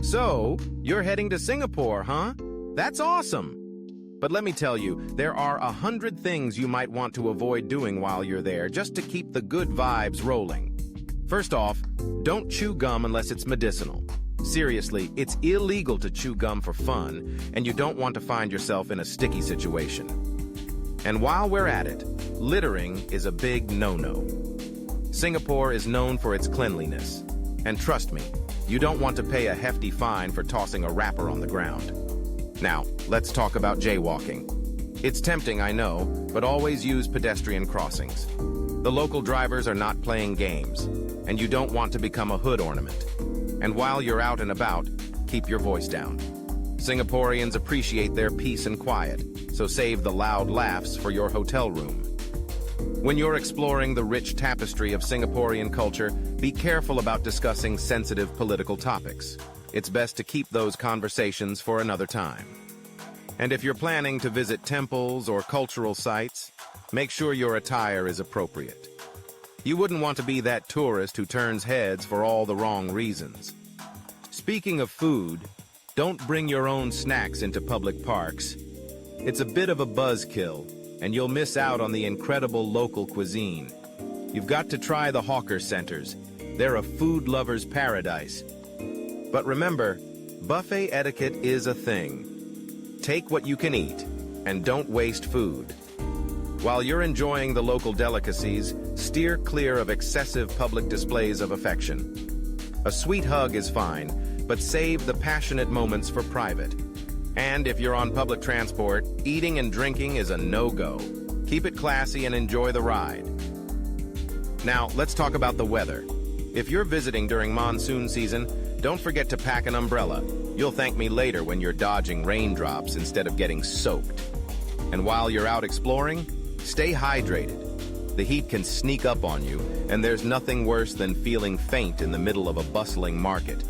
So, you're heading to Singapore, huh? That's awesome! But let me tell you, there are 100 things you might want to avoid doing while you're there just to keep the good vibes rolling. First off, don't chew gum unless it's medicinal. Seriously, it's illegal to chew gum for fun, and you don't want to find yourself in a sticky situation. And while we're at it, littering is a big no-no. Singapore is known for its cleanliness. And trust me, you don't want to pay a hefty fine for tossing a wrapper on the ground. Now, let's talk about jaywalking. It's tempting, I know, but always use pedestrian crossings. The local drivers are not playing games, and you don't want to become a hood ornament. And while you're out and about, keep your voice down. Singaporeans appreciate their peace and quiet, so save the loud laughs for your hotel room. When you're exploring the rich tapestry of Singaporean culture, be careful about discussing sensitive political topics. It's best to keep those conversations for another time. And if you're planning to visit temples or cultural sites, make sure your attire is appropriate. You wouldn't want to be that tourist who turns heads for all the wrong reasons. Speaking of food, don't bring your own snacks into public parks. It's a bit of a buzzkill, and you'll miss out on the incredible local cuisine. You've got to try the hawker centers. They're a food lover's paradise. But remember, buffet etiquette is a thing. Take what you can eat, and don't waste food. While you're enjoying the local delicacies, steer clear of excessive public displays of affection. A sweet hug is fine, but save the passionate moments for private. And if you're on public transport, eating and drinking is a no-go. Keep it classy and enjoy the ride. Now, let's talk about the weather. If you're visiting during monsoon season, don't forget to pack an umbrella. You'll thank me later when you're dodging raindrops instead of getting soaked. And while you're out exploring, stay hydrated. The heat can sneak up on you, and there's nothing worse than feeling faint in the middle of a bustling market.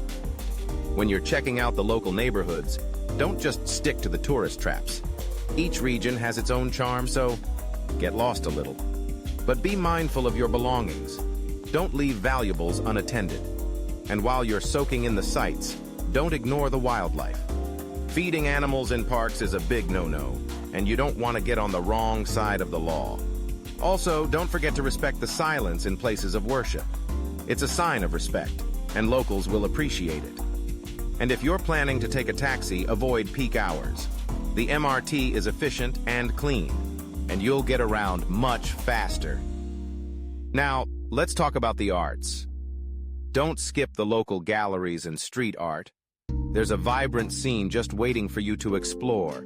When you're checking out the local neighborhoods, don't just stick to the tourist traps. Each region has its own charm, so get lost a little. But be mindful of your belongings. Don't leave valuables unattended. And while you're soaking in the sights, don't ignore the wildlife. Feeding animals in parks is a big no-no, and you don't want to get on the wrong side of the law. Also, don't forget to respect the silence in places of worship. It's a sign of respect, and locals will appreciate it. And if you're planning to take a taxi, avoid peak hours. The MRT is efficient and clean, and you'll get around much faster. Now, let's talk about the arts. Don't skip the local galleries and street art. There's a vibrant scene just waiting for you to explore.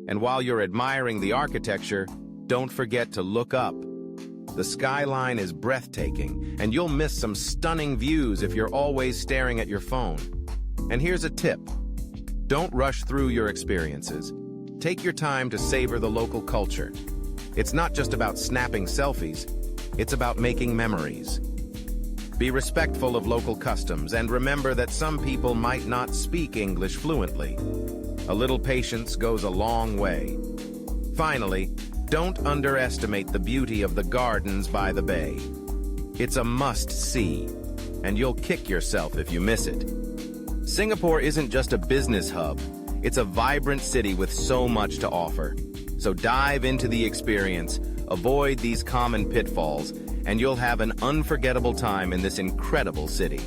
And while you're admiring the architecture, don't forget to look up. The skyline is breathtaking, and you'll miss some stunning views if you're always staring at your phone. And here's a tip. Don't rush through your experiences. Take your time to savor the local culture. It's not just about snapping selfies, it's about making memories. Be respectful of local customs, and remember that some people might not speak English fluently. A little patience goes a long way. Finally, don't underestimate the beauty of the gardens by the bay. It's a must-see, and you'll kick yourself if you miss it. Singapore isn't just a business hub, it's a vibrant city with so much to offer. So dive into the experience, avoid these common pitfalls, and you'll have an unforgettable time in this incredible city.